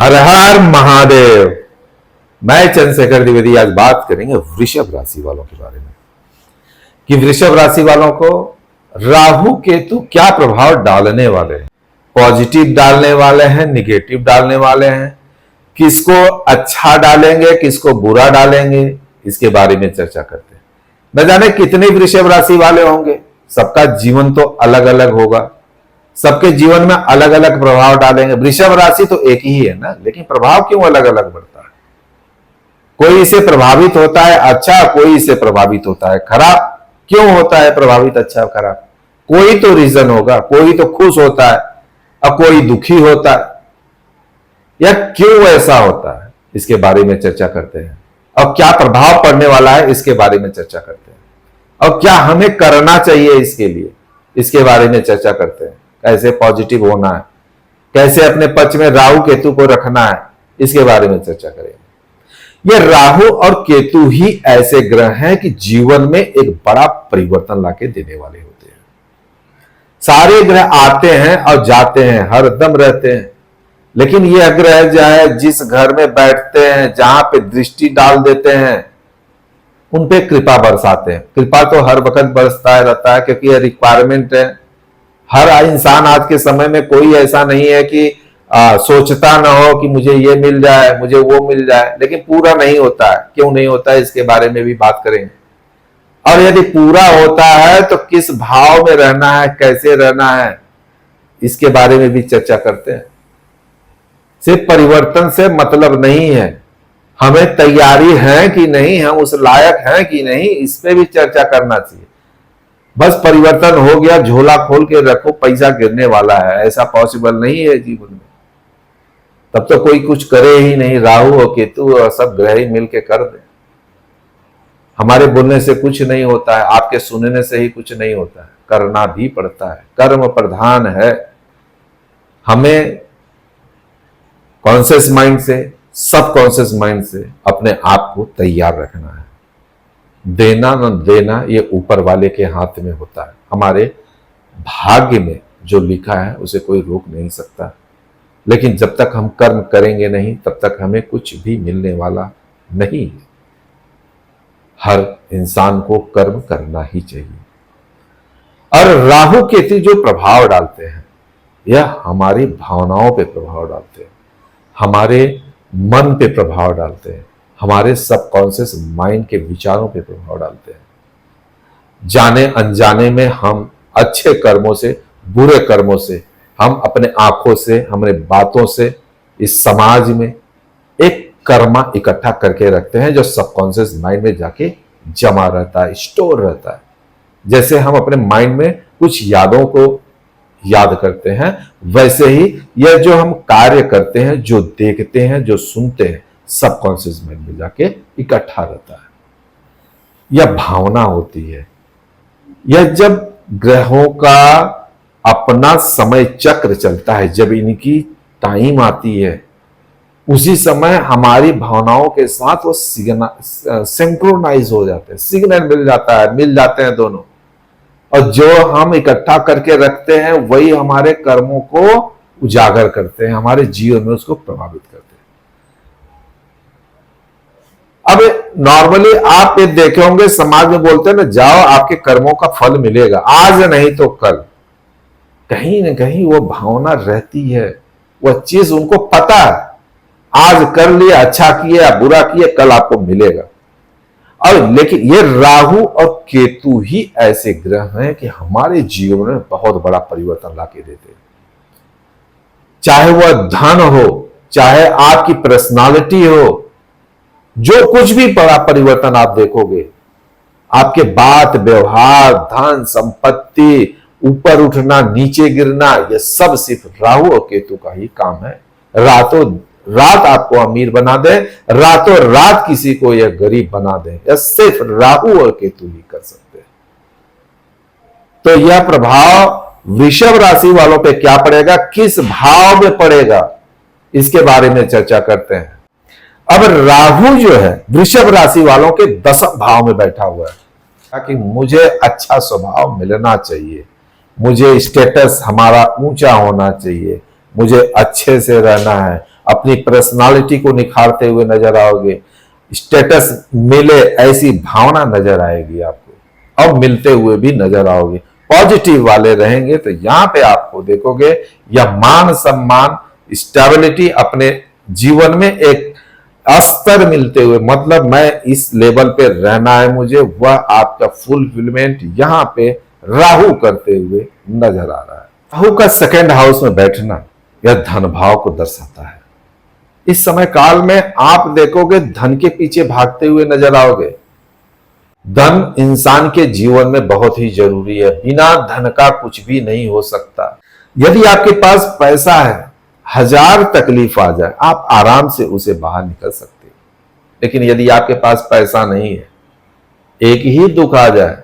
हर हर महादेव। मैं चंद्रशेखर द्विवेदी आज बात करेंगे वृषभ राशि वालों के बारे में कि वृषभ राशि वालों को राहु केतु क्या प्रभाव डालने वाले हैं। पॉजिटिव डालने वाले हैं, निगेटिव डालने वाले हैं, किसको अच्छा डालेंगे, किसको बुरा डालेंगे, इसके बारे में चर्चा करते हैं। न जाने कितने वृषभ राशि वाले होंगे, सबका जीवन तो अलग अलग होगा, सबके जीवन में अलग अलग प्रभाव डालेंगे। वृषभ राशि तो एक ही है ना, लेकिन प्रभाव क्यों अलग अलग बढ़ता है। कोई इसे प्रभावित होता है अच्छा, कोई इसे प्रभावित होता है खराब। क्यों होता है प्रभावित अच्छा खराब? कोई तो रीजन होगा। कोई तो खुश होता है और कोई दुखी होता है, या क्यों ऐसा होता है, इसके बारे में चर्चा करते हैं। और क्या प्रभाव पड़ने वाला है, इसके बारे में चर्चा करते हैं। और क्या हमें करना चाहिए इसके लिए, इसके बारे में चर्चा करते हैं। कैसे पॉजिटिव होना है, कैसे अपने पक्ष में राहु केतु को रखना है, इसके बारे में चर्चा करेंगे। ये राहु और केतु ही ऐसे ग्रह हैं कि जीवन में एक बड़ा परिवर्तन लाके देने वाले होते हैं। सारे ग्रह आते हैं और जाते हैं, हर दम रहते हैं, लेकिन यह ग्रह जो है जिस घर में बैठते हैं, जहां पे दृष्टि डाल देते हैं, उन पे कृपा बरसाते हैं। कृपा तो हर वक्त बरसता रहता है, क्योंकि यह रिक्वायरमेंट है। हर इंसान आज के समय में कोई ऐसा नहीं है कि सोचता ना हो कि मुझे ये मिल जाए, मुझे वो मिल जाए, लेकिन पूरा नहीं होता है। क्यों नहीं होता है, इसके बारे में भी बात करेंगे। और यदि पूरा होता है तो किस भाव में रहना है, कैसे रहना है, इसके बारे में भी चर्चा करते हैं। सिर्फ परिवर्तन से मतलब नहीं है, हमें तैयारी है कि नहीं, हम उस लायक हैं कि नहीं, इस पे भी चर्चा करना चाहिए। बस परिवर्तन हो गया, झोला खोल के रखो, पैसा गिरने वाला है, ऐसा पॉसिबल नहीं है जीवन में। तब तो कोई कुछ करे ही नहीं। राहु और केतु और सब ग्रह ही मिलके कर दे। हमारे बोलने से कुछ नहीं होता है, आपके सुनने से ही कुछ नहीं होता है, करना भी पड़ता है। कर्म प्रधान है। हमें कॉन्शियस माइंड से, सब कॉन्शियस माइंड से अपने आप को तैयार रखना है। देना न देना ये ऊपर वाले के हाथ में होता है। हमारे भाग्य में जो लिखा है उसे कोई रोक नहीं सकता। लेकिन जब तक हम कर्म करेंगे नहीं, तब तक हमें कुछ भी मिलने वाला नहीं है। हर इंसान को कर्म करना ही चाहिए। और राहु केतु जो प्रभाव डालते हैं, यह हमारी भावनाओं पे प्रभाव डालते हैं, हमारे मन पे प्रभाव डालते हैं, हमारे सबकॉन्शियस माइंड के विचारों पे प्रभाव डालते हैं। जाने अनजाने में हम अच्छे कर्मों से, बुरे कर्मों से, हम अपने आंखों से, हमारे बातों से इस समाज में एक कर्मा इकट्ठा करके रखते हैं, जो सबकॉन्शियस माइंड में जाके जमा रहता है, स्टोर रहता है। जैसे हम अपने माइंड में कुछ यादों को याद करते हैं, वैसे ही यह जो हम कार्य करते हैं, जो देखते हैं, जो सुनते हैं, सबकॉन्शियस माइंड में जाके इकट्ठा रहता है। यह भावना होती है। यह जब ग्रहों का अपना समय चक्र चलता है, जब इनकी टाइम आती है, उसी समय हमारी भावनाओं के साथ वो सिंक्रोनाइज हो जाते हैं, सिग्नल मिल जाता है, मिल जाते हैं दोनों। और जो हम इकट्ठा करके रखते हैं वही हमारे कर्मों को उजागर करते हैं, हमारे जीवन में उसको प्रभावित करते हैं। अब नॉर्मली आप ये देखे होंगे, समाज में बोलते हैं ना, जाओ आपके कर्मों का फल मिलेगा, आज नहीं तो कल। कहीं ना कहीं वो भावना रहती है, वह चीज उनको पता है, आज कर लिया, अच्छा किया, बुरा किया, कल आपको मिलेगा। और लेकिन ये राहु और केतु ही ऐसे ग्रह हैं कि हमारे जीवन में बहुत बड़ा परिवर्तन लाके देते हैं। चाहे वह धन हो, चाहे आपकी पर्सनालिटी हो, जो कुछ भी बड़ा परिवर्तन आप देखोगे, आपके बात व्यवहार, धन संपत्ति, ऊपर उठना, नीचे गिरना, यह सब सिर्फ राहु और केतु का ही काम है। रातों रात आपको अमीर बना दे, रातों रात किसी को यह गरीब बना दे, यह सिर्फ राहु और केतु ही कर सकते हैं। तो यह प्रभाव वृषभ राशि वालों पे क्या पड़ेगा, किस भाव में पड़ेगा, इसके बारे में चर्चा करते हैं। अब राहु जो है वृषभ राशि वालों के 10वें भाव में बैठा हुआ है, ताकि मुझे अच्छा स्वभाव मिलना चाहिए, मुझे स्टेटस हमारा ऊंचा होना चाहिए, मुझे अच्छे से रहना है, अपनी पर्सनालिटी को निखारते हुए नजर आओगे, स्टेटस मिले ऐसी भावना नजर आएगी आपको, और मिलते हुए भी नजर आओगे। पॉजिटिव वाले रहेंगे तो यहां पे आपको देखोगे यह मान सम्मान, स्टेबिलिटी, अपने जीवन में एक स्तर मिलते हुए, मतलब मैं इस लेवल पे रहना है मुझे, वह आपका फुलफिलमेंट यहां पे राहु करते हुए नजर आ रहा है। राहु का सेकंड हाउस में बैठना यह धन भाव को दर्शाता है। इस समय काल में आप देखोगे धन के पीछे भागते हुए नजर आओगे। धन इंसान के जीवन में बहुत ही जरूरी है, बिना धन का कुछ भी नहीं हो सकता। यदि आपके पास पैसा है, 1000 तकलीफ आ जाए, आप आराम से उसे बाहर निकल सकते हैं। लेकिन यदि आपके पास पैसा नहीं है, एक ही दुख आ जाए,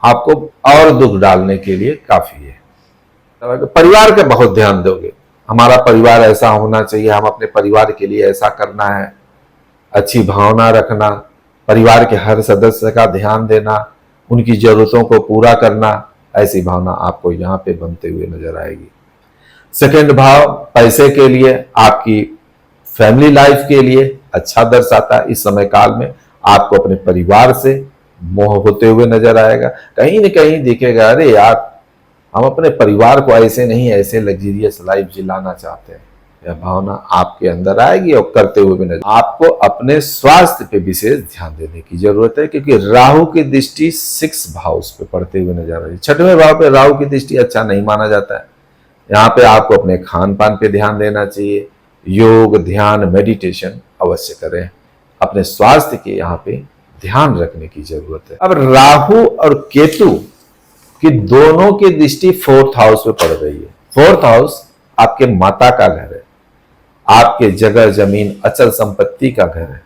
आपको और दुख डालने के लिए काफी है। परिवार का बहुत ध्यान दोगे, हमारा परिवार ऐसा होना चाहिए, हम अपने परिवार के लिए ऐसा करना है, अच्छी भावना रखना, परिवार के हर सदस्य का ध्यान देना, उनकी जरूरतों को पूरा करना, ऐसी भावना आपको यहां पे बनते हुए नजर आएगी। सेकंड भाव पैसे के लिए, आपकी फैमिली लाइफ के लिए अच्छा दर्शाता है। इस समय काल में आपको अपने परिवार से मोह होते हुए नजर आएगा। कहीं न कहीं दिखेगा, अरे यार हम अपने परिवार को ऐसे नहीं, ऐसे लग्जरियस लाइफ जिलाना चाहते हैं। यह भावना आपके अंदर आएगी और करते हुए भी नजर। आपको अपने स्वास्थ्य पे विशेष ध्यान देने की जरूरत है, क्योंकि राहु की दृष्टि 6 भाव पे पड़ते हुए नजर आ रही है। 6वें भाव पे राहु की दृष्टि अच्छा नहीं माना जाता है। यहाँ पे आपको अपने खान पान पे ध्यान देना चाहिए, योग, ध्यान, मेडिटेशन अवश्य करें। अपने स्वास्थ्य के यहाँ पे ध्यान रखने की जरूरत है। अब राहु और केतु की दोनों की दृष्टि 4th हाउस में पड़ रही है। 4th हाउस आपके माता का घर है, आपके जगह जमीन अचल संपत्ति का घर है।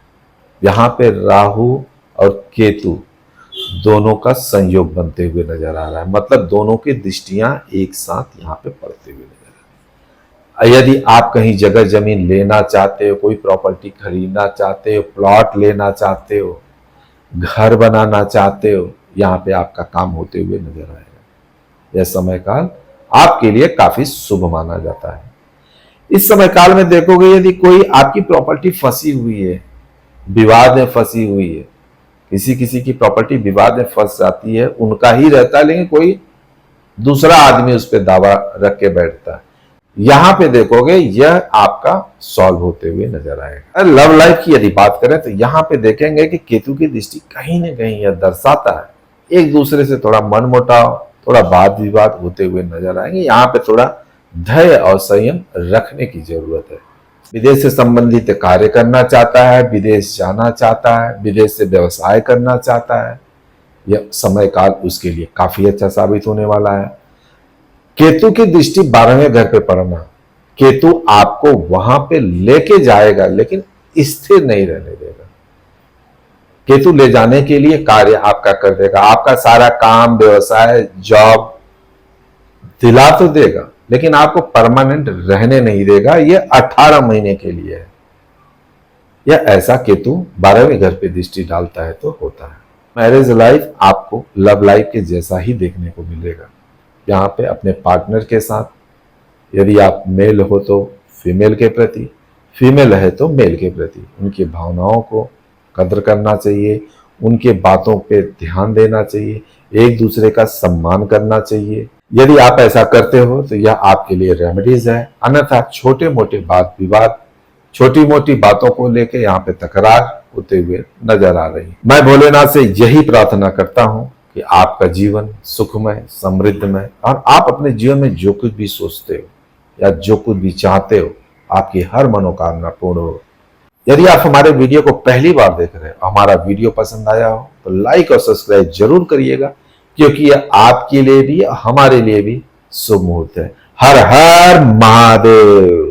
यहाँ पे राहु और केतु दोनों का संयोग बनते हुए नजर आ रहा है, मतलब दोनों की दृष्टियां एक साथ यहाँ पे पड़ते हुए नजर आ रही है। यदि आप कहीं जगह जमीन लेना चाहते हो, कोई प्रॉपर्टी खरीदना चाहते हो, प्लॉट लेना चाहते हो, घर बनाना चाहते हो, यहाँ पे आपका काम होते हुए नजर आएगा। यह समय काल आपके लिए काफी शुभ माना जाता है। इस समय काल में देखोगे यदि कोई आपकी प्रॉपर्टी फंसी हुई है, विवाद में फंसी हुई है, किसी की प्रॉपर्टी विवाद में फंस जाती है, उनका ही रहता है लेकिन कोई दूसरा आदमी उस पर दावा रख के बैठता है, यहां पे देखोगे यह आपका सॉल्व होते हुए नजर आएगा। लव लाइफ की यदि बात करें तो यहां पे देखेंगे कि केतु की दृष्टि कहीं ना कहीं यह दर्शाता है एक दूसरे से थोड़ा मनमुटाव, थोड़ा वाद विवाद होते हुए नजर आएंगे। यहाँ पे थोड़ा धैर्य और संयम रखने की जरूरत है। विदेश से संबंधित कार्य करना चाहता है, विदेश जाना चाहता है, विदेश से व्यवसाय करना चाहता है, यह समय काल उसके लिए काफी अच्छा साबित होने वाला है। केतु की दृष्टि 12वें घर पे पड़ना, केतु आपको वहां पे लेके जाएगा लेकिन स्थिर नहीं रहने देगा। केतु ले जाने के लिए कार्य आपका कर देगा, आपका सारा काम, व्यवसाय, जॉब दिला तो देगा लेकिन आपको परमानेंट रहने नहीं देगा। यह 18 महीने के लिए है। यह ऐसा केतु 12वें घर पे दृष्टि डालता है तो होता है। मैरिज लाइफ आपको लव लाइफ के जैसा ही देखने को मिलेगा। यहाँ पे अपने पार्टनर के साथ, यदि आप मेल हो तो फीमेल के प्रति, फीमेल है तो मेल के प्रति, उनकी भावनाओं को कदर करना चाहिए, उनके बातों पे ध्यान देना चाहिए, एक दूसरे का सम्मान करना चाहिए। यदि आप ऐसा करते हो तो यह आपके लिए रेमेडीज है। अन्यथा छोटे मोटे वाद विवाद, छोटी मोटी बातों को लेकर यहाँ पे तकरार होते हुए नजर आ रही। मैं भोलेनाथ से यही प्रार्थना करता हूँ कि आपका जीवन सुखमय, समृद्धमय, और आप अपने जीवन में जो कुछ भी सोचते हो या जो कुछ भी चाहते हो, आपकी हर मनोकामना पूर्ण हो। यदि आप हमारे वीडियो को पहली बार देख रहे हो, हमारा वीडियो पसंद आया हो तो लाइक और सब्सक्राइब जरूर करिएगा, क्योंकि यह आपके लिए भी हमारे लिए भी शुभ मुहूर्त है। हर हर महादेव।